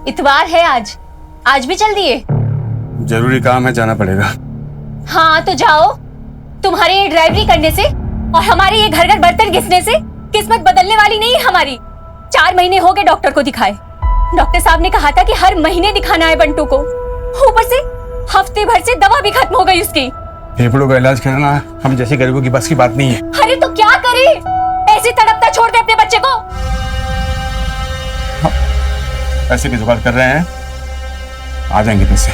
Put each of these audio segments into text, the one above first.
इतवार है आज, आज भी चल दिए? जरूरी काम है, जाना पड़ेगा। हाँ तो जाओ। तुम्हारे ये ड्राइवरी करने से और हमारे ये घर घर बर्तन घिसने से किस्मत बदलने वाली नहीं है हमारी। 4 महीने हो गए डॉक्टर को दिखाए। डॉक्टर साहब ने कहा था कि हर महीने दिखाना है बंटू को। ऊपर से हफ्ते भर से दवा भी खत्म हो गई उसकी। फेफड़ों का इलाज कराना हम जैसे गरीबों की बस की बात नहीं है। अरे तो क्या करे, ऐसे तड़पता छोड़ दे अपने बच्चे को। पैसे की जुगाड़ कर रहे हैं, आ जाएंगे पैसे।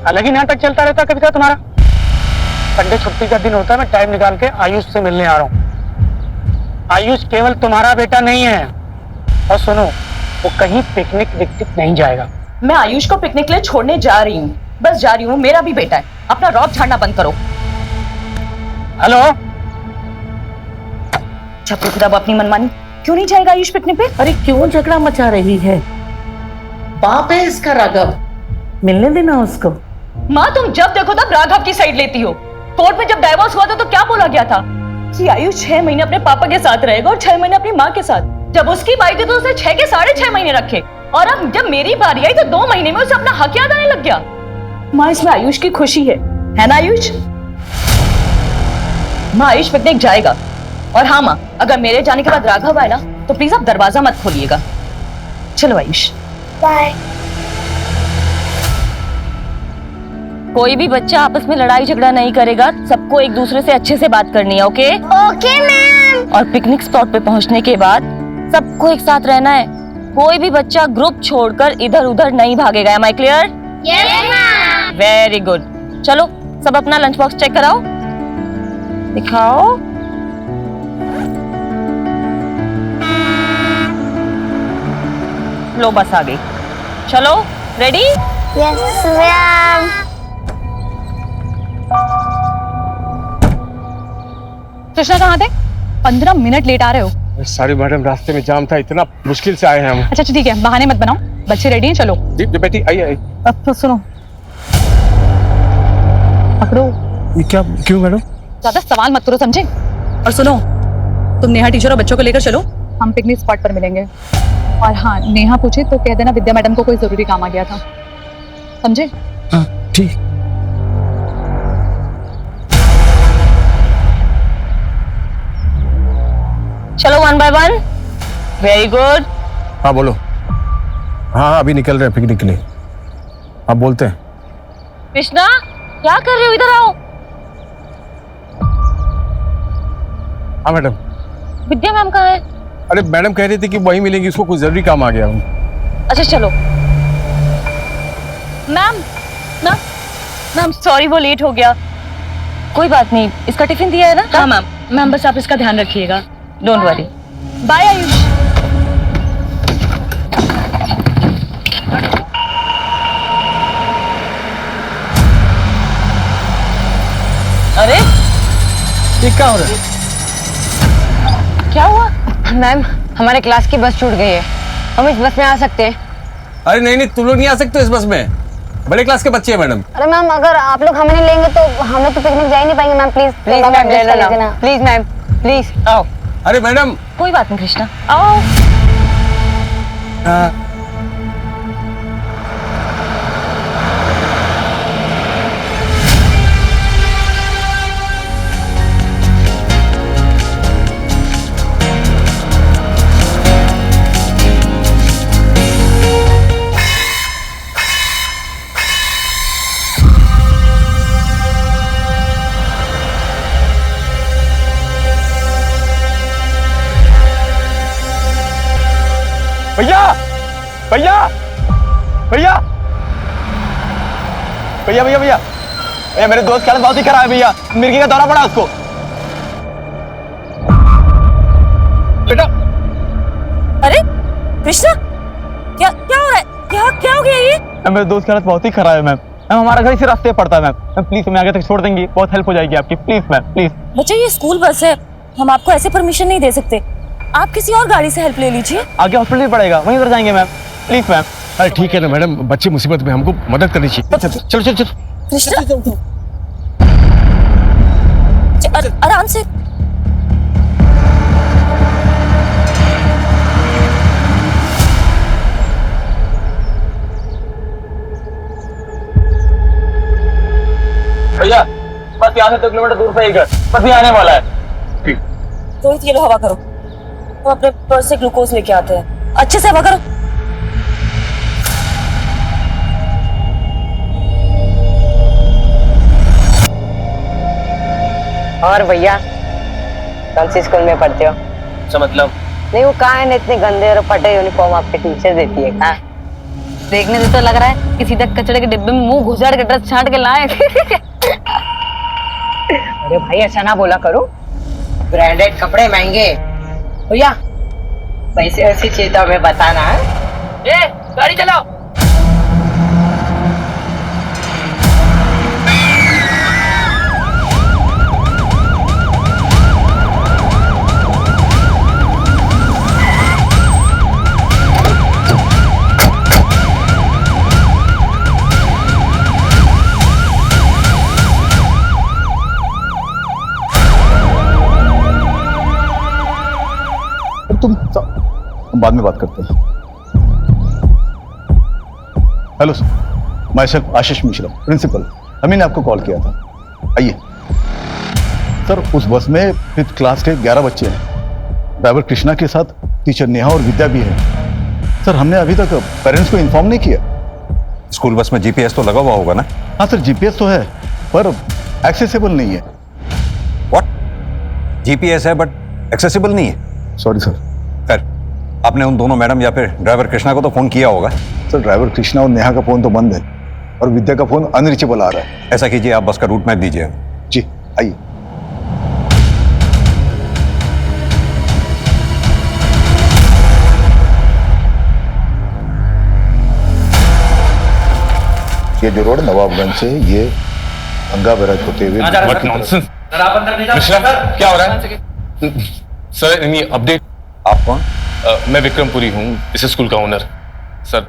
अलग ही नाटक चलता रहता कभी का तुम्हारा। संडे छुट्टी का दिन होता है, मैं टाइम निकाल के आयुष से मिलने आ रहा हूँ। आयुष केवल तुम्हारा बेटा नहीं है। और सुनो, वो कहीं पिकनिक विकनिक नहीं जाएगा। मैं आयुष को पिकनिक ले छोड़ने जा रही हूँ, बस जा रही हूँ। मेरा भी बेटा है, अपना रौब झाड़ना बंद करो। हेलो, छपरी खुदा अपनी मनमानी। क्यों नहीं जाएगा आयुष पिकनिक पे? अरे क्यों झगड़ा मचा रही है? बाप है इसका राघव, मिलने देना उसको। माँ तुम जब देखो तब राघव की साइड लेती हो। कोर्ट में जब डाइवोर्स हुआ था तो क्या बोला गया था कि आयुष 6 महीने अपने पापा के साथ रहेगा और 6 महीने अपनी माँ के साथ। जब उसकी बारी थी तो उसने 6 के 6.5 महीने रखे, और अब जब मेरी बारी आई तो 2 महीने में उसे अपना हक याद आने लग गया। माँ इसमें आयुष की खुशी है ना आयुष? माँ आयुष पिकनिक जाएगा। और हाँ माँ, अगर मेरे जाने के बाद राघव आए ना तो प्लीज आप दरवाजा मत खोलिएगा। चलो आयुष, बाय। कोई भी बच्चा आपस में लड़ाई झगड़ा नहीं करेगा। सबको एक दूसरे से अच्छे से बात करनी है, ओके? Okay ma'am. और पिकनिक स्पॉट पे पहुंचने के बाद सबको एक साथ रहना है। कोई भी बच्चा ग्रुप छोड़कर इधर उधर नहीं भागेगा। Am I clear? Yes ma'am. Very good. चलो सब अपना लंच बॉक्स चेक कराओ, दिखाओ। लो बस आ गई। चलो रेडी? Yes ma'am. कृष्णा कहाँ थे? 15 मिनट लेट आ रहे हो। सारी मैडम, रास्ते में जाम था, इतना मुश्किल से आए हैं हम। अच्छा ठीक है, बहाने मत बनाओ। बच्चे रेडी हैं, चलो। जी बेटी, आइए। अब तो सुनो, पकड़ो। ये क्या, क्यों मैडम? ज्यादा सवाल मत करो, समझे? और सुनो, तुम नेहा टीचर और बच्चों को लेकर चलो, हम पिकनिक स्पॉट पर मिलेंगे। और हाँ, नेहा पूछे तो कह देना विद्या मैडम को कोई जरूरी काम आ गया था, समझे? हाँ ठीक। चलो 1 by 1। Very good. हाँ बोलो। हाँ अभी निकल रहे हैं पिकनिक के लिए। आप बोलते हैं। कृष्णा क्या कर रहे हो? इधर आओ। हाँ मैडम। विद्या मैम कहाँ है? अरे मैडम कह रही थी कि वही मिलेंगी, उसको कुछ जरूरी काम आ गया। अच्छा चलो। मैम मैम मैम सॉरी, वो लेट हो गया। कोई बात नहीं, इसका टिफिन दिया है ना? हाँ मैम। मैम बस आप इसका ध्यान रखिएगा, डोंट वरी। बाय आयुष। अरे ये क्या हो रहा है? क्या हुआ? मैम हमारे क्लास की बस छूट गई है, हम इस बस में आ सकते हैं? अरे नहीं, तुम लोग नहीं आ सकते इस बस में, बड़े क्लास के बच्चे हैं मैडम। अरे मैम, अगर आप लोग हमें नहीं लेंगे तो हम लोग तो पिकनिक जा ही नहीं पाएंगे मैम। प्लीज प्लीज मैम ले लेना, प्लीज मैम प्लीज। आओ। अरे मैडम। कोई बात नहीं कृष्णा, आओ। भैया भैया भैया भैया भैया भैया भैया, मेरे दोस्त की हालत बहुत ही खराब है भैया, मिर्गी का दौरा पड़ा उसको। बेटा। अरे कृष्णा क्या हो रहा है? क्या हो गया ये? मेरे दोस्त की हालत बहुत ही खराब है मैम। हमारा घर इसी रास्ते पड़ता है मैम। प्लीज हमें आगे तक छोड़ देंगी, बहुत हेल्प हो जाएगी आपकी। Please ma'am, please. बच्चे ये स्कूल बस है, हम आपको ऐसे परमिशन नहीं दे सकते। आप किसी और गाड़ी से हेल्प ले लीजिए। आगे हॉस्पिटल पड़ेगा, वहीं उधर जाएंगे मैम। Please ma'am. अरे ठीक है ना मैडम, बच्चे मुसीबत में, हमको मदद करनी चाहिए। चलो चलो चलो। कृष्णा आराम से। भैया बस यहाँ से 2 किलोमीटर दूर पे एक घर, बस ये आने वाला है। रोहित ये लो हवा करो, हम अपने पर्स से ग्लूकोज लेके आते हैं, अच्छे से हवा करो। और भैया कौन सी स्कूल में पढ़ते हो? अच्छा मतलब नहीं, वो कहाँ है ना इतने गंदे और फटे यूनिफॉर्म आपके टीचर देती है? कहाँ देखने से तो लग रहा है कि सीधा कचड़े के डिब्बे में मुंह घुसाड़ के ड्रेस छांट के लाए। अरे भाई ऐसा ना बोला करो, ब्रांडेड कपड़े महंगे। भैया पैसे वैसे चाहिए तो हमें बताना है। गाड़ी चलाओ। हम बाद में बात करते हैं। Hello sir, myself Ashish Mishra, principal. Ami ने आपको कॉल किया था। आइए सर, उस बस में 5th क्लास के 11 बच्चे हैं। ड्राइवर कृष्णा के साथ टीचर नेहा और विद्या भी है। सर हमने अभी तक पेरेंट्स को इन्फॉर्म नहीं किया। स्कूल बस में जीपीएस तो लगा हुआ होगा ना? हाँ सर, जीपीएस तो है पर एक्सेसिबल नहीं है। व्हाट? जीपीएस है बट एक्सेसिबल नहीं है? Sorry sir. खैर, आपने उन दोनों मैडम या फिर ड्राइवर कृष्णा को तो फोन किया होगा। सर ड्राइवर कृष्णा और नेहा का फोन तो बंद है और विद्या का फोन अनरीचेबल आ रहा है। ऐसा कीजिए, आप बस का रूट मैप दीजिए। जी आइए। ये जो रोड नवाबगंज से ये गंगा बैराज होते हुए नॉनसेंस। मिश्रा क्या हो रहा है? Sir any update? आप कौन? मैं विक्रमपुरी हूँ, इस स्कूल का ओनर। सर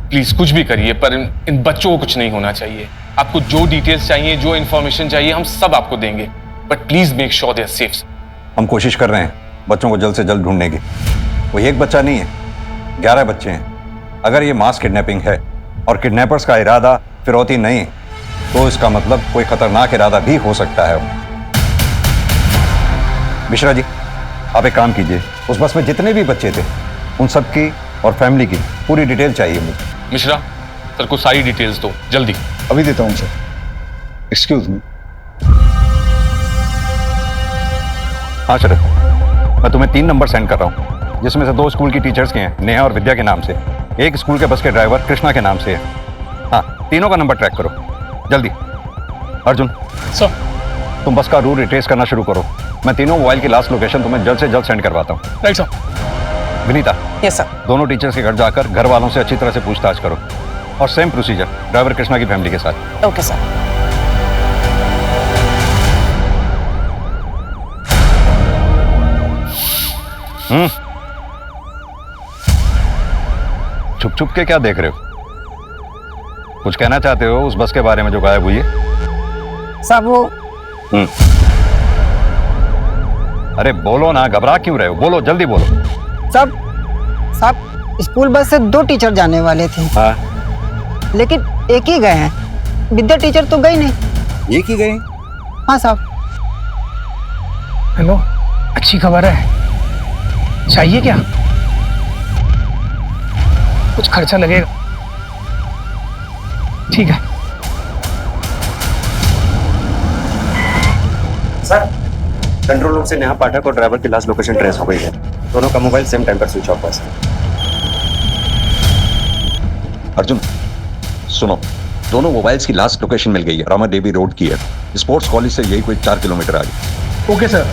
प्लीज कुछ भी करिए पर इन बच्चों को कुछ नहीं होना चाहिए। आपको जो डिटेल्स चाहिए, जो इन्फॉर्मेशन चाहिए, हम सब आपको देंगे, but please make sure they are safe. हम कोशिश कर रहे हैं बच्चों को जल्द से जल्द ढूंढने की। वो एक बच्चा नहीं है, 11 बच्चे हैं। अगर ये मास किडनैपिंग है और किडनैपर्स का इरादा फिरौती नहीं, तो इसका मतलब कोई खतरनाक इरादा भी हो सकता है। मिश्रा जी, आप एक काम कीजिए, उस बस में जितने भी बच्चे थे उन सब की और फैमिली की पूरी डिटेल चाहिए मुझे। मिश्रा सर को सारी डिटेल्स दो जल्दी। अभी देता हूँ सर। Excuse me. हाँ शरद, मैं तुम्हें 3 नंबर सेंड कर रहा हूँ, जिसमें से 2 स्कूल की टीचर्स के हैं, नेहा और विद्या के नाम से। एक स्कूल के बस के ड्राइवर कृष्णा के नाम से है। हाँ, तीनों का नंबर ट्रैक करो जल्दी। अर्जुन सर, तुम बस का रूट रिट्रेस करना शुरू करो। मैं तीनों मोबाइल की लास्ट लोकेशन तुम्हें जल्द से जल्द सेंड करवाता हूँ। Right sir. Vinita, yes sir. दोनों टीचर्स के घर जाकर घर वालों से अच्छी तरह से पूछताछ करो, और सेम प्रोसीजर ड्राइवर कृष्णा की फैमिली के साथ। Okay sir. छुप छुप के क्या देख रहे हो? कुछ कहना चाहते हो उस बस के बारे में जो गायब हुई है? साहब वो अरे बोलो ना, घबरा क्यों रहे हो? बोलो, जल्दी बोलो। साहब स्कूल बस से 2 टीचर जाने वाले थे। हाँ, लेकिन एक ही गए हैं। विद्या टीचर तो गई नहीं। एक ही गए? हाँ साहब। हेलो, अच्छी खबर है। चाहिए क्या? कुछ खर्चा लगेगा। ठीक है सर। कंट्रोल रूम से नेहा पाठक और ड्राइवर की लास्ट लोकेशन ट्रेस हो गई है। दोनों का मोबाइल सेम टाइम पर स्विच ऑफ है। अर्जुन सुनो, दोनों मोबाइल्स की लास्ट लोकेशन मिल गई है, रामा देवी रोड की है। स्पोर्ट्स कॉलेज से यही कोई 4 किलोमीटर आगे। Okay sir.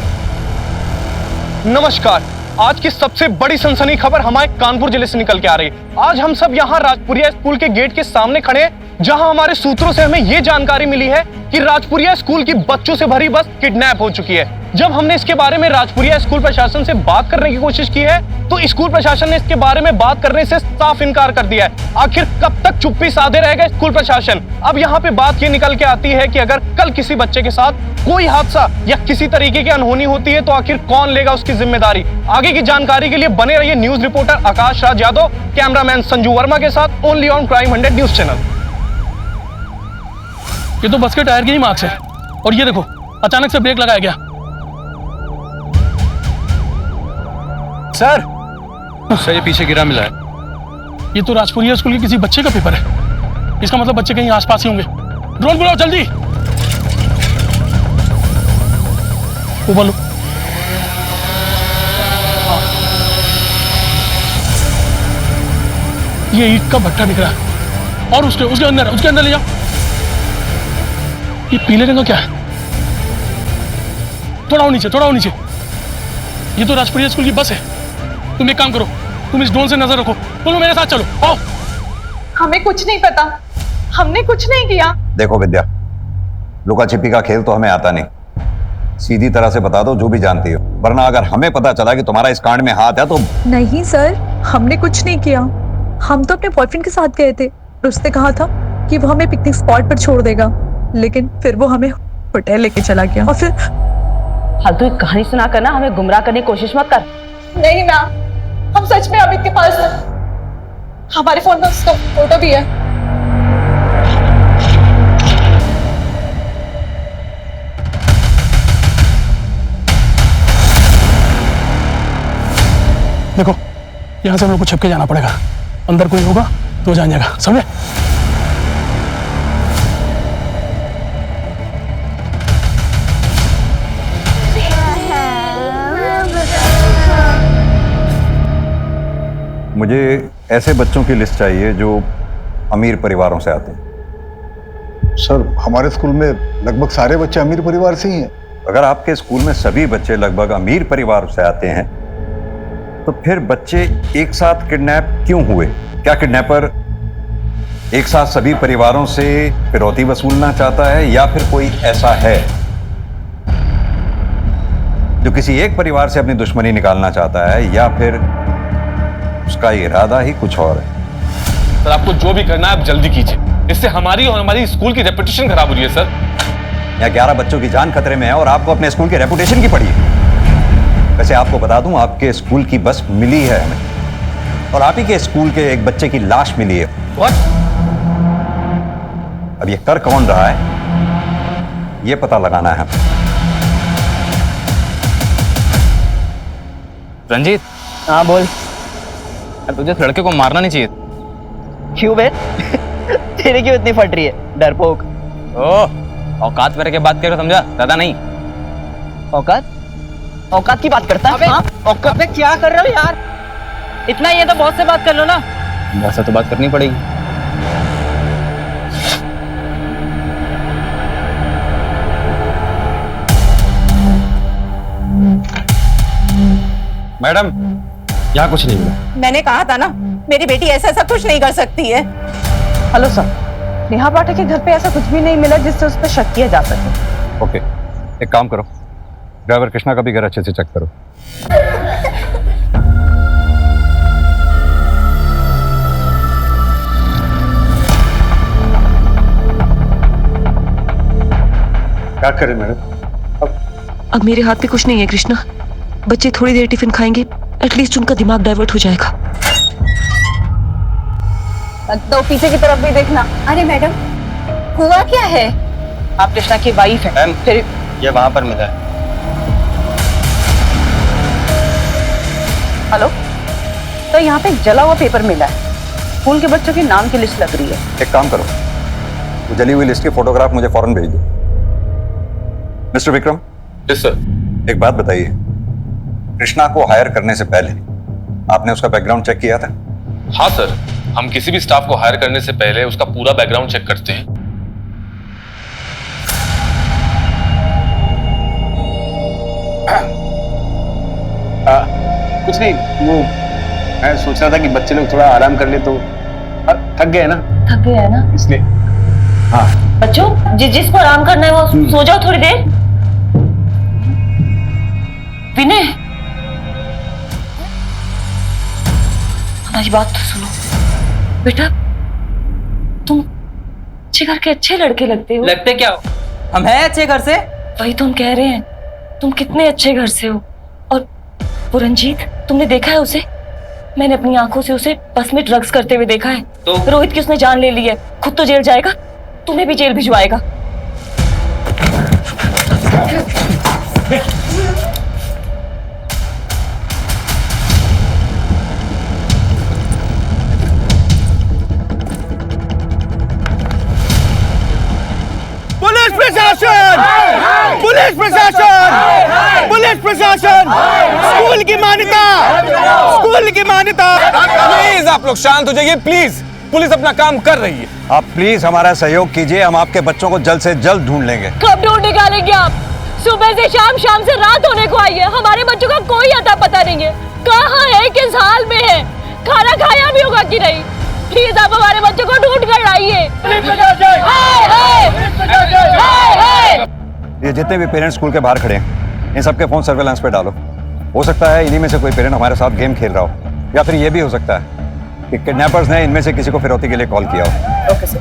नमस्कार, आज की सबसे बड़ी सनसनी खबर हमारे कानपुर जिले से निकल के आ रही है। आज हम सब यहाँ राजपुरिया स्कूल के गेट के सामने खड़े हैं, जहाँ हमारे सूत्रों से हमें ये जानकारी मिली है कि राजपुरिया स्कूल की बच्चों से भरी बस किडनैप हो चुकी है। जब हमने इसके बारे में राजपुरिया स्कूल प्रशासन से बात करने की कोशिश की है, तो स्कूल प्रशासन ने इसके बारे में बात करने से साफ इनकार कर दिया है। आखिर कब तक चुप्पी साधे रहेगा स्कूल प्रशासन? अब यहाँ पे बात ये निकल के आती है कि अगर कल किसी बच्चे के साथ कोई हादसा या किसी तरीके की अनहोनी होती है, तो आखिर कौन लेगा उसकी जिम्मेदारी? आगे की जानकारी के लिए बने रहिए news reporter Akash Raj Yadav, cameraman Sanju Verma के साथ, only on crime 100 news channel. ये तो बस के टायर के ही मार्क्स है। और ये देखो अचानक से ब्रेक लगाया गया। सर सर ये पीछे गिरा मिला है। ये तो राजपुरिया स्कूल के किसी बच्चे का पेपर है। इसका मतलब बच्चे कहीं आसपास ही होंगे। ड्रोन बुलाओ जल्दी। ऊपर लो। ये ईंट का भट्टा दिख रहा है और उसके अंदर ले जाओ। ये पीले रंग का क्या है? थोड़ा और नीचे। ये तो राजपुरिया स्कूल की बस है। तुम एक काम करो, तुम इस ड्रोन से नजर रखो। बोलो मेरे साथ चलो, आओ। हमें कुछ नहीं पता, हमने कुछ नहीं किया। देखो विद्या, लुका छिपी का खेल तो हमें आता नहीं। सीधी तरह से बता दो जो भी जानती हो, वरना अगर हमें पता चला कि तुम्हारा इस कांड में हाथ है तो। नहीं सर, हमने कुछ नहीं किया। हम तो अपने बॉयफ्रेंड के साथ गए थे। उसने कहा था कि वो हमें पिकनिक स्पॉट पर छोड़ देगा, लेकिन फिर वो हमें होटल लेके चला गया और फिर। फालतू एक कहानी सुना कर ना हमें गुमराह करने की कोशिश मत कर। नहीं मैम, हम सच में अमित के पास हैं। हमारे फोन में उसका फोटो भी है। देखो यहाँ से हम लोग को छिप के जाना पड़ेगा। अंदर कोई होगा तो जान जाएगा, समझे? मुझे ऐसे बच्चों की लिस्ट चाहिए जो अमीर परिवारों से आते हैं। सर हमारे स्कूल में लगभग सारे बच्चे अमीर परिवार से ही हैं। अगर आपके स्कूल में सभी बच्चे लगभग अमीर परिवार से आते हैं तो फिर बच्चे एक साथ किडनैप क्यों हुए? क्या किडनैपर एक साथ सभी परिवारों से फिरौती वसूलना चाहता है, या फिर कोई ऐसा है जो किसी एक परिवार से अपनी दुश्मनी निकालना चाहता है, या फिर उसका इरादा ही कुछ और है? सर आपको जो भी करना है आप जल्दी कीजिए, इससे हमारी और हमारी स्कूल की रेपुटेशन खराब हो रही है सर। यहाँ 11 बच्चों की जान खतरे में है और आपको अपने स्कूल की रेपुटेशन की पड़ी है। वैसे आपको बता दूं, आपके स्कूल की बस मिली है हमें, और आप ही के स्कूल के एक बच्चे की लाश मिली है। What? अब ये कर कौन रहा है ये पता लगाना है हमें। रंजीत। हाँ बोल। तुझे इस लड़के को मारना नहीं चाहिए। क्यों बे? तेरे क्यों इतनी फट रही है डरपोक? ओह, औकात में रह के बात करो, समझा? ज्यादा नहीं। औकात की बात करता है? हाँ? औकात में क्या कर रहे हो यार? इतना ही है तो बहुत से बात कर लो ना। वैसे तो बात करनी पड़ेगी। मैडम यहाँ कुछ नहीं मिला। मैंने कहा था ना, मेरी बेटी ऐसा कुछ नहीं कर सकती है। हेलो सर, नेहा पाठक के घर पे ऐसा कुछ भी नहीं मिला जिससे उस पर शक किया जा सके। ओके, एक काम करो, ड्राइवर कृष्णा का भी घर अच्छे से चेक करो। क्या करें मैडम? अब मेरे हाथ पे कुछ नहीं है कृष्णा। बच्चे थोड़ी देर टिफिन खाएंगे, एटलीस्ट उनका दिमाग डाइवर्ट हो जाएगा। तो पीछे की तरफ भी देखना। अरे मैडम, हुआ क्या है? आप कृष्णा की वाइफ है। फिर ये वहां पर मिला है। हेलो, तो यहाँ पे जला हुआ पेपर मिला है। स्कूल के बच्चों के नाम की लिस्ट लग रही है। एक काम करो, वो जली हुई लिस्ट की फोटोग्राफ मुझे फौरन भेज दो। मिस्टर विक्रम। Yes sir. एक बात बताइए, कृष्णा को हायर करने से पहले आपने उसका बैकग्राउंड चेक किया था? हाँ सर, हम किसी भी स्टाफ को हायर करने से पहले उसका पूरा बैकग्राउंड चेक करते हैं। कुछ नहीं, वो मैं सोच रहा था कि बच्चे लोग थोड़ा आराम कर ले तो थक गए ना, इसलिए। हाँ बच्चों, जिसको आराम करना है वो सो जाओ थोड़ी देर। विनय, हमारी बात तो सुनो बेटा। तुम अच्छे घर के अच्छे लड़के लगते हो। लगते क्या हो? हम हैं अच्छे घर से। वही तो हम कह रहे हैं, तुम कितने अच्छे घर से हो। और वो रंजीत, तुमने देखा है उसे? मैंने अपनी आंखों से उसे बस में ड्रग्स करते हुए देखा है। तो रोहित की उसने जान ले ली है, खुद तो जेल जाएगा, तुम्हें भी जेल भिजवाएगा। पुलिस प्रशासन, पुलिस प्रशासन, पुलिस प्रशासन, स्कूल की मान्यता, स्कूल की मान्यता। प्लीज आप लोग शांत हो जाइए, प्लीज। पुलिस अपना काम कर रही है। आप प्लीज हमारा सहयोग कीजिए, हम आपके बच्चों को जल्द से जल्द ढूंढ लेंगे। कब ढूंढ निकालेंगे आप? सुबह से शाम, शाम से रात होने को आई है, हमारे बच्चों का कोई अता पता नहीं है। कहाँ है, किस हाल में है, खाना खाया भी होगा कि नहीं? प्लीज आप हमारे बच्चों को ढूंढ कर लाइए। ये जितने भी पेरेंट्स स्कूल के बाहर खड़े हैं, इन सबके फोन सर्वेलेंस पे डालो। हो सकता है इन्हीं में से कोई पेरेंट हमारे साथ गेम खेल रहा हो, या फिर ये भी हो सकता है कि किडनैपर्स ने इनमें से किसी को फिरौती के लिए कॉल किया हो। Okay sir.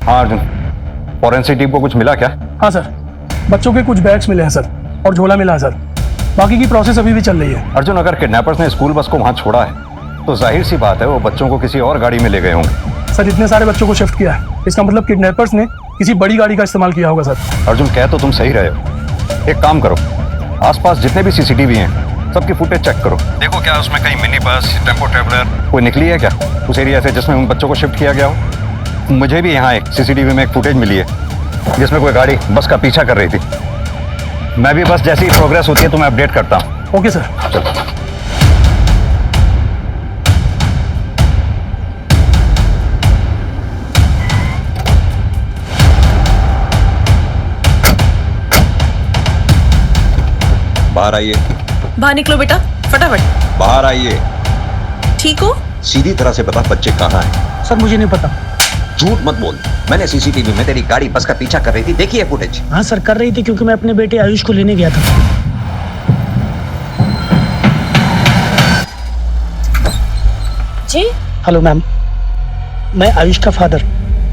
हाँ अर्जुन, फॉरेंसिक टीम को कुछ मिला क्या? हाँ सर, बच्चों के कुछ बैग्स मिले हैं सर, और झोला मिला है सर। बाकी की प्रोसेस अभी भी चल रही है। अर्जुन, अगर किडनैपर्स ने स्कूल बस को वहाँ छोड़ा है तो जाहिर सी बात है वो बच्चों को किसी और गाड़ी में ले गए होंगे। सर इतने सारे बच्चों को शिफ्ट किया है, इसका मतलब किडनैपर्स ने किसी बड़ी गाड़ी का इस्तेमाल किया होगा सर। अर्जुन, कह तो तुम सही रहे हो। एक काम करो, आसपास जितने भी सीसीटीवी हैं सबकी फुटेज चेक करो। देखो क्या उसमें कहीं मिनी बस, टेम्पो ट्रेवलर कोई निकली है क्या उस एरिया से जिसमें उन बच्चों को शिफ्ट किया गया हो। मुझे भी यहाँ एक सीसीटीवी में एक फुटेज मिली है जिसमें कोई गाड़ी बस का पीछा कर रही थी। मैं भी बस जैसी प्रोग्रेस होती है तो मैं अपडेट करता हूँ। Okay sir. चलो। बाहर आइए। बाहर निकलो बेटा, फटाफट बाहर आइए। ठीक हो? सीधी तरह से बता बच्चे कहाँ हैं? सर मुझे नहीं पता। झूठ मत बोल, मैंने सीसीटीवी में तेरी गाड़ी बस का पीछा कर रही थी, देखी है फुटेज? हाँ सर, कर रही थी क्योंकि मैं अपने बेटे आयुष को लेने गया था। जी हेलो मैम, मैं आयुष का फादर।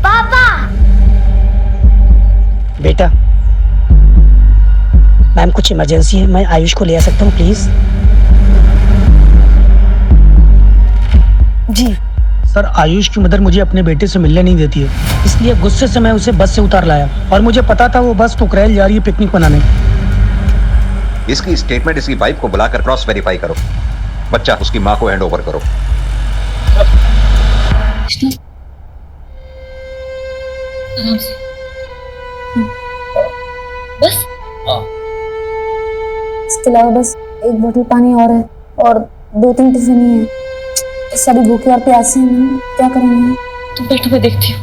पापा बेटा, मैम कुछ इमरजेंसी है, मैं आयुष को ले आ सकता हूँ प्लीज? जी सर, आयुष की मदर मुझे अपने बेटे से मिलने नहीं देती है, इसलिए गुस्से से मैं उसे बस से उतार लाया और मुझे पता था वो बस कुकरेल जा रही है पिकनिक मनाने। इसकी स्टेटमेंट इसकी वाइफ को बुलाकर क्रॉस वेरीफाई करो। बच्चा उसकी माँ को हैंड ओवर करो। आराम से। बस इसके अलावा बस एक बोतल पानी और है और 2-3 टिफिन ही है। सभी भूखे और प्यासे हैं मैम, क्या करेंगे? तुम बैठो, मैं देखती हूँ।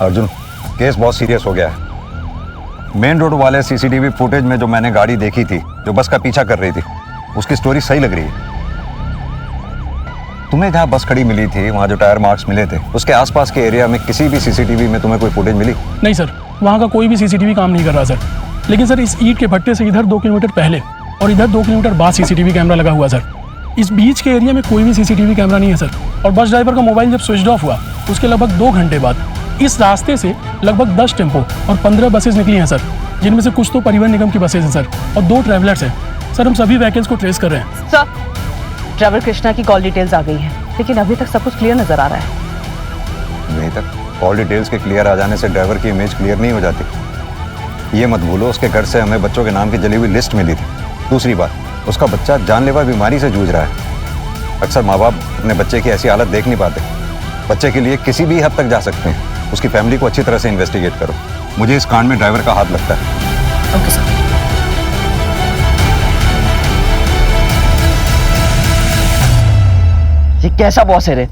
अर्जुन, केस बहुत सीरियस हो गया है। मेन रोड वाले सीसीटीवी फुटेज में जो मैंने गाड़ी देखी थी जो बस का पीछा कर रही थी, उसकी स्टोरी सही लग रही है। तुम्हें जहाँ बस खड़ी मिली थी वहाँ जो टायर मार्क्स मिले थे, उसके आसपास के एरिया में किसी भी सीसीटीवी में तुम्हें कोई फुटेज मिली? नहीं सर, वहाँ का कोई भी सीसीटीवी काम नहीं कर रहा सर। लेकिन सर इस ईंट के भट्टे से इधर 2 किलोमीटर पहले और इधर 2 किलोमीटर बाद सीसीटीवी कैमरा लगा हुआ सर। इस बीच के एरिया में कोई भी सीसीटीवी कैमरा नहीं है सर। और बस ड्राइवर का मोबाइल जब स्विच ऑफ हुआ उसके लगभग 2 घंटे बाद इस रास्ते से लगभग 10 टेम्पो और 15 बसेस निकली हैं सर, जिनमें से कुछ तो परिवहन निगम की बसेस हैं सर और 2 ट्रैवलर्स हैं सर। हम सभी व्हीकल्स को ट्रेस कर रहे हैं सर। ड्राइवर कृष्णा की कॉल डिटेल्स आ गई हैं, लेकिन अभी तक सब कुछ क्लियर नजर आ रहा है। नहीं तक कॉल डिटेल्स के क्लियर आ जाने से ड्राइवर की इमेज क्लियर नहीं हो जाती। ये मत भूलो उसके घर से हमें बच्चों के नाम की जली हुई लिस्ट मिली थी। दूसरी बात, उसका बच्चा जानलेवा बीमारी से जूझ रहा है। अक्सर माँ बाप अपने बच्चे की ऐसी हालत देख नहीं पाते। बच्चे के लिए किसी भी हद तक जा सकते हैं। उसकी फैमिली को अच्छी तरह से इन्वेस्टिगेट करो। मुझे इस कांड में ड्राइवर का हाथ लगता है। Okay sir. ये कैसा बॉस है रे?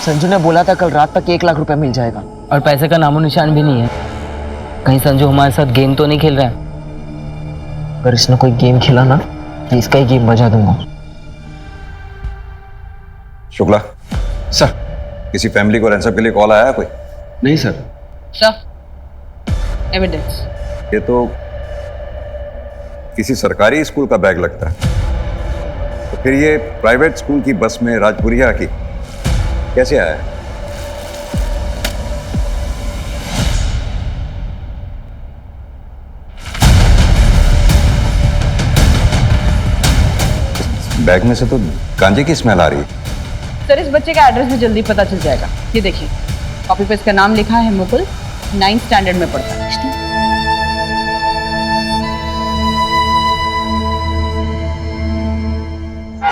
संजू ने बोला था कल रात तक 1 लाख रुपए मिल जाएगा, और पैसे का नामो निशान भी नहीं है। कहीं संजू हमारे साथ गेम तो नहीं खेल रहा है? अगर इसने कोई गेम खेला ना तो इसका ही गेम बजा दूंगा। शुक्ला सर, किसी फैमिली को रैंसम के लिए कॉल आया है कोई? नहीं सर। Sir evidence. ये तो किसी सरकारी स्कूल का बैग लगता है। तो फिर ये प्राइवेट स्कूल की बस में राजपुरिया की कैसे आया है? बैग में से तो गांजे की स्मेल आ रही है। सर इस बच्चे का एड्रेस भी जल्दी पता चल जाएगा। ये देखिए। कॉपी पे इसका नाम लिखा है मुकुल, 9th स्टैंडर्ड में पढ़ता है।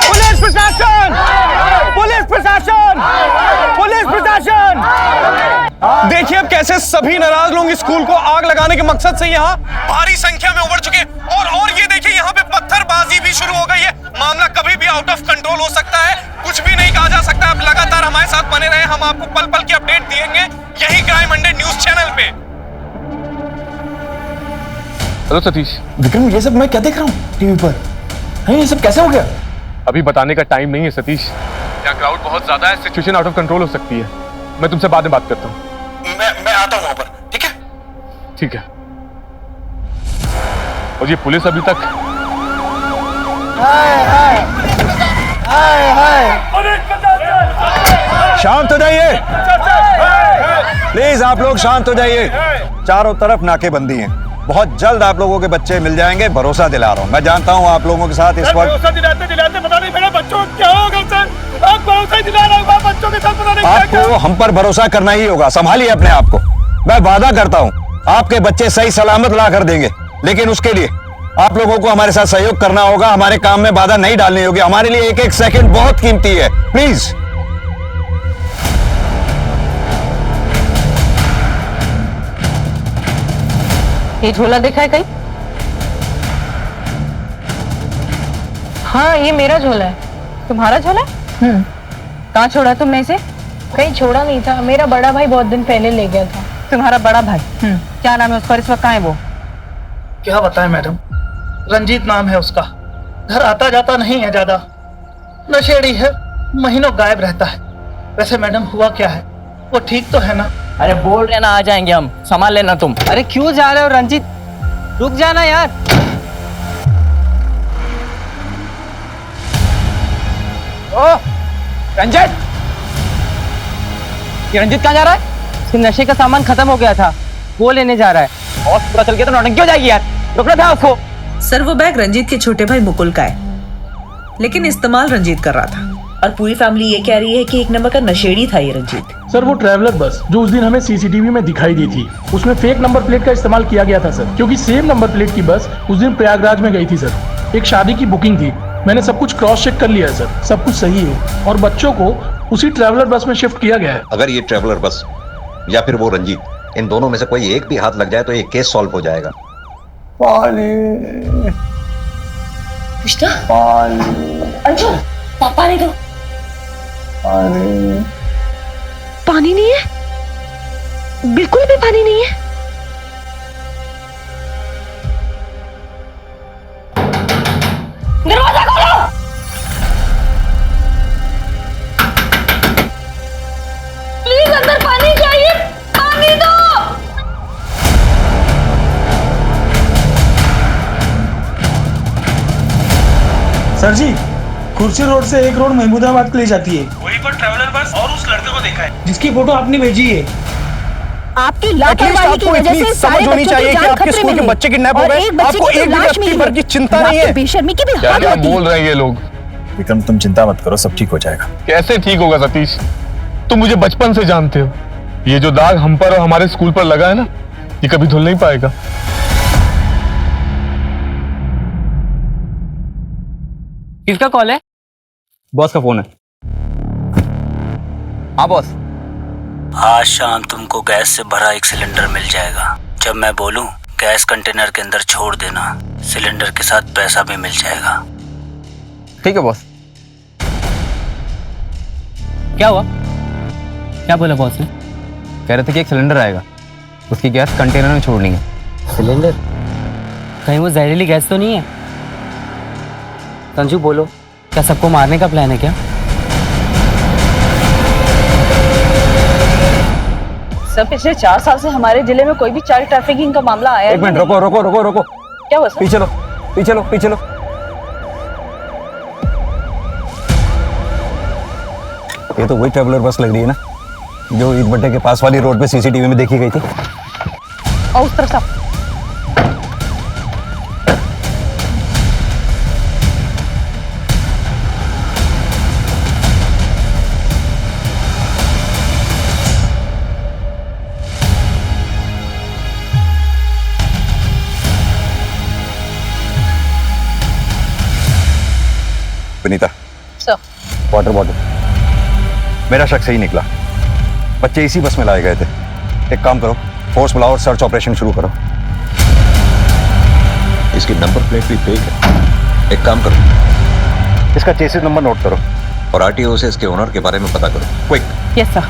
पुलिस प्रशासन! पुलिस प्रशासन! पुलिस प्रशासन! देखिए अब कैसे सभी नाराज लोग इस स्कूल को आग लगाने के मकसद से यहाँ भारी संख्या में उमड़ चुके हैं और ये देखिए यहाँ पे पत्थरबाजी भी शुरू हो गई है। मामला कभी भी आउट ऑफ कंट्रोल हो सकता है, कुछ भी नहीं कहा जा सकता। आप लगातार हमारे साथ बने रहे, हम आपको पल पल की अपडेट देंगे यही क्राइम हंड्रेड न्यूज चैनल पे। हेलो सतीश। विक्रम, ये सब मैं क्या देख रहा हूँ टीवी पर? है ये सब कैसे हो गया? अभी बताने का टाइम नहीं है सतीश, यहाँ क्राउड बहुत ज्यादा है, सिचुएशन आउट ऑफ कंट्रोल हो सकती है। मैं तुमसे बाद में बात करता हूँ। मैं आता हूँ वहां पर, ठीक है? ठीक है। और ये पुलिस अभी तक शांत हो जाइए प्लीज, आप लोग शांत हो जाइए। चारों तरफ नाकेबंदी है, बहुत जल्द आप लोगों के बच्चे मिल जाएंगे, भरोसा दिला रहा हूँ। मैं जानता हूँ आप लोगों के साथ इस वक्त भरोसा दिलाते दिलाते पता नहीं मेरे बच्चों को क्या होगा सर। आप भरोसा दिला रहे हो, बच्चों के साथ पता नहीं आपको हम पर भरोसा करना ही होगा। संभालिए अपने आप को। मैं वादा करता हूँ आपके बच्चे सही सलामत ला कर देंगे, लेकिन उसके लिए आप लोगों को हमारे साथ सहयोग करना होगा। हमारे काम में बाधा नहीं डालनी होगी। हमारे लिए एक एक सेकंड बहुत कीमती है। प्लीज ये झोला देखा है कहीं? हाँ, ये मेरा झोला है। तुम्हारा झोला है? कहाँ छोड़ा तुमने इसे? कहीं छोड़ा नहीं था, मेरा बड़ा भाई बहुत दिन पहले ले गया था। तुम्हारा बड़ा भाई? क्या नाम है उसका? इस वक्त कहाँ है वो? क्या बताएं मैडम, रंजीत नाम है उसका। घर आता जाता नहीं है ज्यादा, नशेड़ी है, महीनों गायब रहता है। वैसे मैडम हुआ क्या है, वो ठीक तो है ना? अरे बोल रहे ना, आ जाएंगे हम, संभाल लेना तुम। अरे क्यों जा रहे हो रंजीत? रुक जाना यार। ओ रंजीत, ये रंजीत कहाँ जा रहा है? इसके नशे का सामान खत्म हो गया था, वो लेने जा रहा है। और पता चल गया तो नौटंकी हो जाएगी यार। रुकना था उसको। सर वो बैग रंजीत के छोटे भाई मुकुल का है, लेकिन इस्तेमाल रंजीत कर रहा था। और पूरी फैमिली ये कह रही है कि एक नंबर का नशेड़ी था ये रंजीत। सर वो ट्रैवलर बस जो उस दिन हमें सीसीटीवी में दिखाई दी थी, उसमें फेक नंबर प्लेट का इस्तेमाल किया गया था सर, क्योंकि सेम नंबर प्लेट की बस उस दिन प्रयागराज में गई थी सर। एक शादी की बुकिंग थी। मैंने सब कुछ क्रॉस चेक कर लिया है सर, सब कुछ सही है और बच्चों को उसी ट्रैवलर बस में शिफ्ट किया गया है। अगर ये ट्रैवलर बस या फिर वो रंजीत, इन दोनों में से कोई एक भी हाथ लग जाए तो ये केस सॉल्व हो जाएगा। कृष्णा, अंशु, पानी दो। पानी नहीं है, बिल्कुल भी पानी नहीं है। दरवाजा खोलो। प्लीज अंदर पानी चाहिए, पानी दो। सर जी, कुर्सी रोड से एक रोड महमूदाबाद के लिए जाती है। वहीं पर ट्रैवलर बस और उस लड़के को देखा है जिसकी फोटो आपने भेजी है। आपकी लापरवाही की वजह से सारे बच्चों की जान खतरे में है। बच्चे किडनैप और एक बच्चे की तो लाश मिली है। चिंता नहीं है। बेशर्मी की भी क्या हद क्या होती है। बोल रहे हैं ये लोग? विक्रम तुम चिंता मत करो, सब ठीक हो जाएगा। कैसे ठीक होगा सतीश? तुम मुझे बचपन से जानते हो, ये जो दाग हम पर और हमारे स्कूल पर लगा है ना, ये कभी धुल नहीं पाएगा। किसका कॉल है? बॉस का फोन है। हाँ बॉस। आज शाम तुमको गैस से भरा एक सिलेंडर मिल जाएगा। जब मैं बोलूं गैस कंटेनर के अंदर छोड़ देना, सिलेंडर के साथ पैसा भी मिल जाएगा। ठीक है बॉस। क्या हुआ? क्या बोला बॉस ने? कह रहे थे कि एक सिलेंडर आएगा, उसकी गैस कंटेनर में छोड़नी है। सिलेंडर? कहीं वो जहरीली गैस तो नहीं है? संजू बोलो, क्या सबको मारने का प्लान है क्या? सर पिछले 4 साल से हमारे जिले में कोई भी चाइल्ड ट्रैफिकिंग का मामला आया एक मिनट, रोको रोको रोको रोको। क्या हुआ सर? पीछे लो पीछे लो पीछे लो। ये तो वही ट्रैवलर बस लग रही है ना जो ईद भट्टे के पास वाली रोड पे सीसीटीवी में देखी गई थी। और उस तरफ से वाटर बॉटल। मेरा शक सही निकला, बच्चे इसी बस में लाए गए थे। एक काम करो, फोर्स बुलाओ और सर्च ऑपरेशन शुरू करो। इसकी नंबर प्लेट भी फेक है। एक काम करो, इसका चेसिस नंबर नोट करो और आरटीओ से इसके ओनर के बारे में पता करो, क्विक। Yes sir.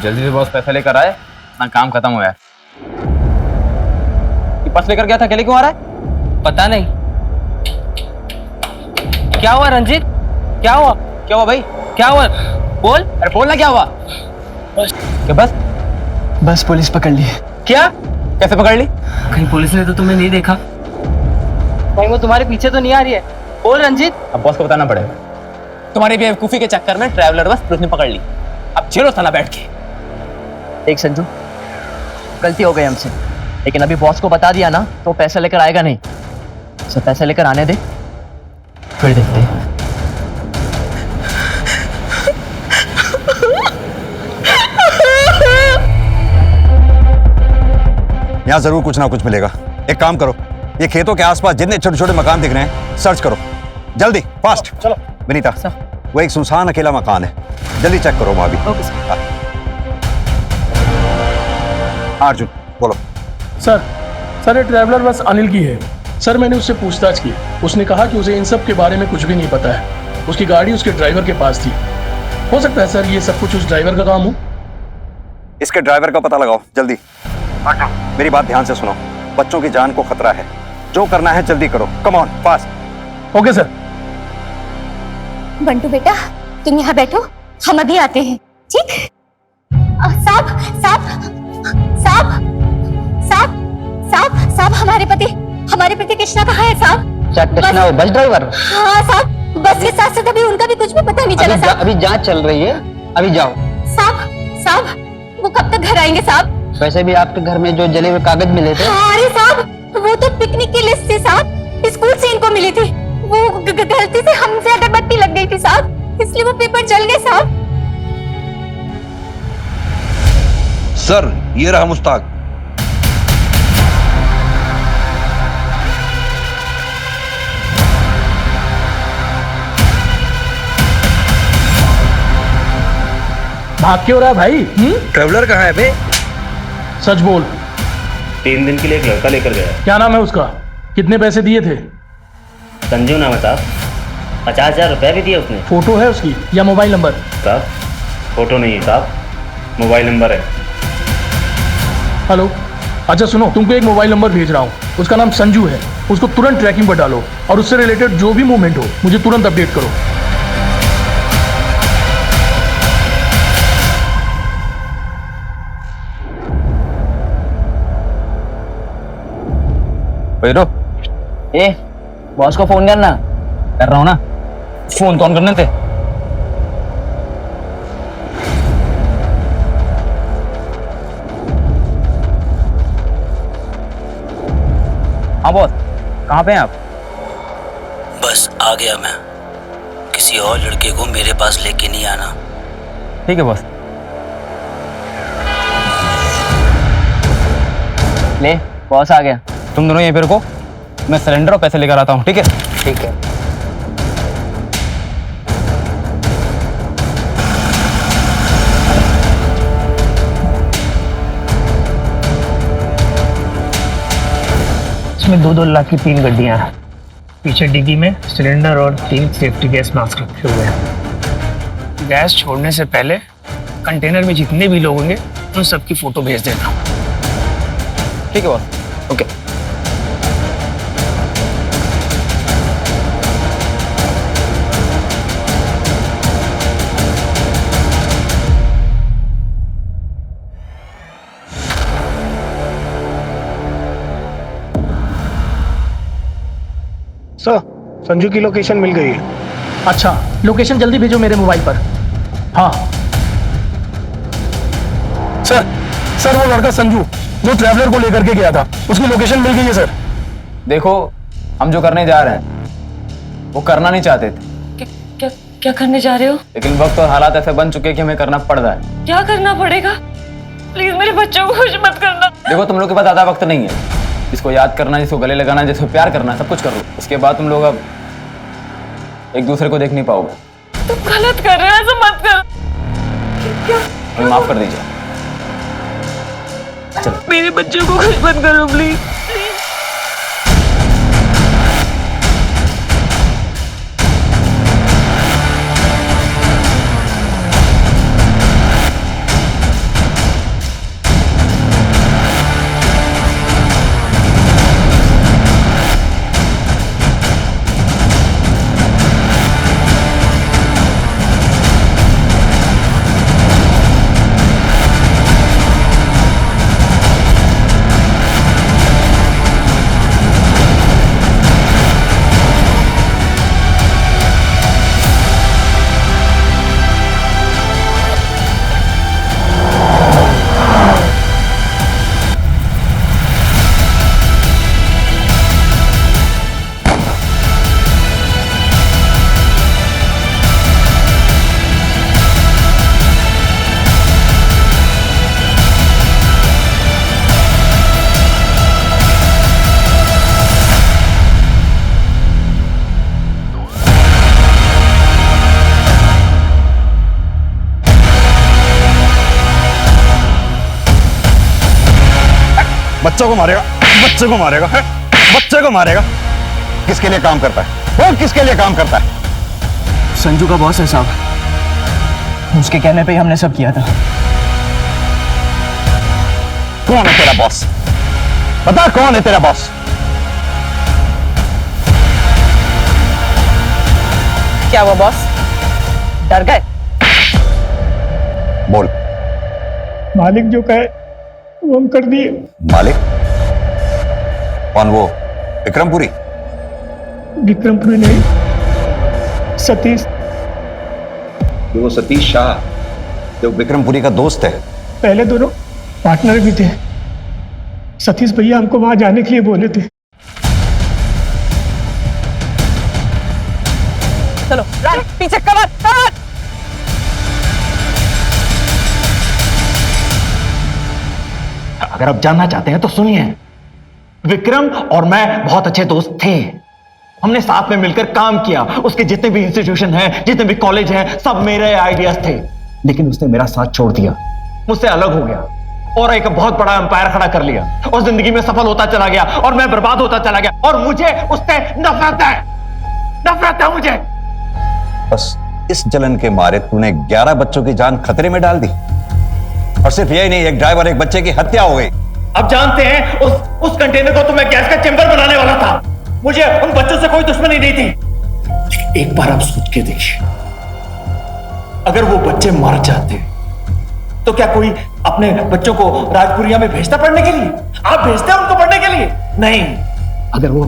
जल्दी से बॉस पैसा लेकर आए ना, काम खत्म हुआ है। पर्स लेकर गया था, अकेले क्यों आ रहा है? पता नहीं। क्या हुआ रंजीत? क्या हुआ? क्या हुआ भाई? क्या हुआ? बोल, अरे बोलना क्या हुआ? क्या बस? बस पुलिस पकड़ ली। क्या? कैसे पकड़ ली? कहीं पुलिस ने तो तुम्हें नहीं देखा? भाई वो तुम्हारे पीछे तो नहीं आ रही है। बोल रंजीत। अब बॉस को बताना पड़ेगा। तुम्हारी बेवकूफी के चक्कर में ट्रैवलर बस पुलिस ने पकड़ ली। अब झेलो साला बैठ के। देख संजू, गलती हो गई हमसे, लेकिन अभी बॉस को बता दिया ना तो पैसा लेकर आएगा नहीं। उसे पैसा लेकर आने दे, फिर देखते हैं। यहाँ जरूर कुछ ना कुछ मिलेगा। एक काम करो, ये खेतों के आसपास जितने छोटे छोटे मकान दिख रहे हैं सर्च करो, जल्दी, फास्ट। चलो विनीता, वो एक सुनसान अकेला मकान है, जल्दी चेक करो वहां भी। अर्जुन बोलो। सर ये ट्रैवलर बस अनिल की है। सर मैंने उससे पूछताछ की, उसने कहा कि उसे इन सब के बारे में कुछ भी नहीं पता है। उसकी गाड़ी उसके ड्राइवर के पास थी। हो सकता है सर ये सब कुछ उस ड्राइवर का काम हो। इसके ड्राइवर का पता लगाओ जल्दी। मेरी बात ध्यान से सुनो, बच्चों की जान को खतरा है, जो करना है जल्दी करो, come on fast. Okay sir. Bantu बेटा तुम यहाँ बैठो, हम अभी आते हैं, ठीक? साहब साहब साहब साहब साहब साहब हमारे पति कृष्णा कहाँ है साहब? क्या कृष्णा वो बस ड्राइवर? हाँ साहब, बस के साथ साथ अभी उनका भी कुछ भी पता नहीं चला साहब। अभी जांच चल रही है, अभी जाओ। साहब वो कब तक घर आएंगे साहब? वैसे भी आपके घर में जो जले हुए कागज मिले थे। अरे साहब वो तो पिकनिक की लिस्ट थी साहब, स्कूल से इनको मिली थी। वो गलती से हमसे अगरबत्ती लग गई थी साहब, इसलिए वो पेपर जल गए साहब। सर ये रहा मुश्ताक। भाग क्यों रहा है भाई? ट्रैवलर कहाँ है बे? सच बोल। 3 दिन के लिए एक लड़का लेकर गया। क्या नाम है उसका? कितने पैसे दिए थे? संजू नाम है साहब, 50,000 रुपए भी दिए उसने। फोटो है उसकी या मोबाइल नंबर? साहब फोटो नहीं है साहब, मोबाइल नंबर है। हेलो, अच्छा सुनो, तुमको एक मोबाइल नंबर भेज रहा हूँ, उसका नाम संजू है। उसको तुरंत ट्रैकिंग पर डालो और उससे रिलेटेड जो भी मूवमेंट हो मुझे तुरंत अपडेट करो। ए, बॉस को फोन करना। कर रहा हूँ ना, फोन तो ऑन करने थे। हाँ बॉस, कहाँ पे हैं आप? बस आ गया मैं। किसी और लड़के को मेरे पास लेके नहीं आना। ठीक है बॉस। ले, बॉस आ गया। तुम दोनों यहीं पे रुको, मैं सिलेंडर और पैसे लेकर आता हूँ, ठीक है? ठीक है। इसमें 2-2 लाख की 3 गड्डियां हैं। पीछे डिग्गी में सिलेंडर और 3 सेफ्टी गैस मास्क रखे हुए हैं। गैस छोड़ने से पहले कंटेनर में जितने भी लोग होंगे उन सबकी फोटो भेज देना। ठीक है बॉस, ओके। सर, संजू की लोकेशन मिल गई है। अच्छा, लोकेशन जल्दी भेजो मेरे मोबाइल पर। हाँ सर वो लड़का संजू जो ट्रैवलर को लेकर के गया था, उसकी लोकेशन मिल गई है सर। देखो, हम जो करने जा रहे हैं वो करना नहीं चाहते थे। क्या करने जा रहे हो? लेकिन वक्त और हालात ऐसे बन चुके हैं कि हमें करना पड़ रहा है। क्या करना पड़ेगा? प्लीज मेरे बच्चों को कुछ मत करना। देखो, तुम लोग के पास ज्यादा वक्त नहीं है। जिसको याद करना, जिसको गले लगाना, जिसको प्यार करना, सब कुछ कर लो। उसके बाद तुम लोग अब एक दूसरे को देख नहीं पाओगे। तुम गलत कर रहे हो, ऐसा मत कर। क्या? हमें माफ कर दीजिए। मेरे बच्चों को कुछ मत करो प्लीज। बच्चों को मारेगा, बच्चे को मारेगा, है? बच्चे को मारेगा। किसके लिए काम करता है? वो किसके लिए काम करता है? संजू का बॉस है साहब, उसके कहने पे ही हमने सब किया था। कौन है तेरा बॉस? बता कौन है तेरा बॉस? क्या वो बॉस डर गए? बोल। मालिक जो कहे वो हम कर दिए। मालिक? कौन वो? विक्रमपुरी? विक्रमपुरी नहीं, सतीश। वो सतीश शाह जो विक्रमपुरी का दोस्त है। पहले दोनों पार्टनर भी थे। सतीश भैया हमको वहां जाने के लिए बोले थे। चलो पीछे कवर। अगर आप जानना चाहते हैं तो सुनिए, विक्रम और मैं बहुत अच्छे दोस्त थे। हमने साथ में मिलकर काम किया। उसके जितने भी इंस्टीट्यूशन हैं, जितने भी कॉलेज हैं, सब मेरे आइडियाज थे। लेकिन उसने मेरा साथ छोड़ दिया, मुझसे अलग हो गया और एक बहुत बड़ा एम्पायर खड़ा कर लिया और जिंदगी में सफल होता चला गया और मैं बर्बाद होता चला गया। और मुझे उससे नफरत है, नफरत है मुझे। बस इस जलन के मारे तूने 11 बच्चों की जान खतरे में डाल दी। और सिर्फ यही नहीं, एक ड्राइवर, एक बच्चे की हत्या हो गई। अब जानते हैं उस कंटेनर को तो मैं गैस का चेंबर बनाने वाला था। मुझे उन बच्चों से कोई दुश्मनी नहीं थी। एक बार आप सोच के देखिए, अगर वो बच्चे मर जाते तो क्या कोई अपने बच्चों को राजपुरिया में भेजता पढ़ने के लिए? आप भेजते हैं उनको पढ़ने के लिए? नहीं। अगर वो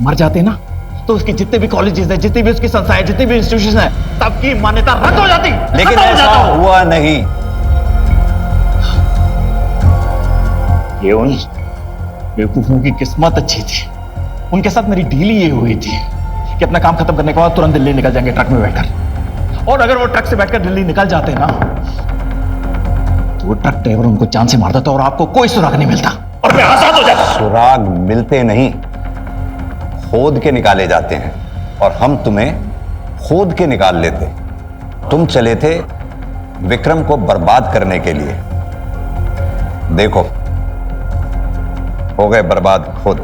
मर जाते ना तो उसके जितने भी कॉलेजेस हैं, जितनी भी उसकी संस्थाएं, जितनी भी इंस्टीट्यूशन है, सबकी मान्यता रद्द हो जाती। लेकिन ऐसा हुआ नहीं। ये उन बेवकूफों की किस्मत अच्छी थी। उनके साथ मेरी डील ये हुई थी कि अपना काम खत्म करने के बाद तुरंत दिल्ली निकल जाएंगे ट्रक में बैठकर। और अगर वो ट्रक से बैठकर दिल्ली निकल जाते ना तो वो ट्रक ड्राइवर उनको जान से मार देता और आपको कोई सुराग नहीं मिलता और मैं आजाद हो जाता। सुराग मिलते नहीं, खोद के निकाले जाते हैं। और हम तुम्हें खोद के निकाल लेते। तुम चले थे विक्रम को बर्बाद करने के लिए। देखो, हो गए बर्बाद खुद।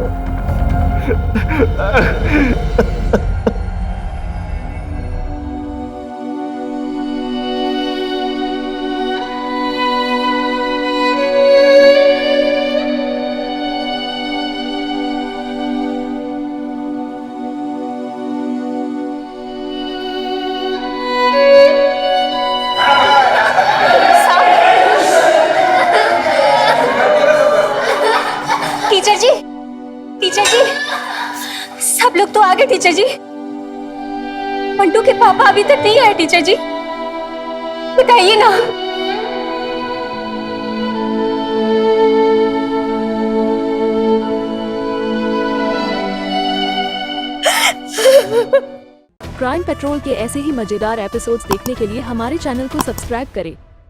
टीचर जी, सब लोग तो आ गए टीचर जी। मंटू के पापा अभी तक नहीं आए टीचर जी, बताइए ना। क्राइम पेट्रोल के ऐसे ही मजेदार एपिसोड्स देखने के लिए हमारे चैनल को सब्सक्राइब करें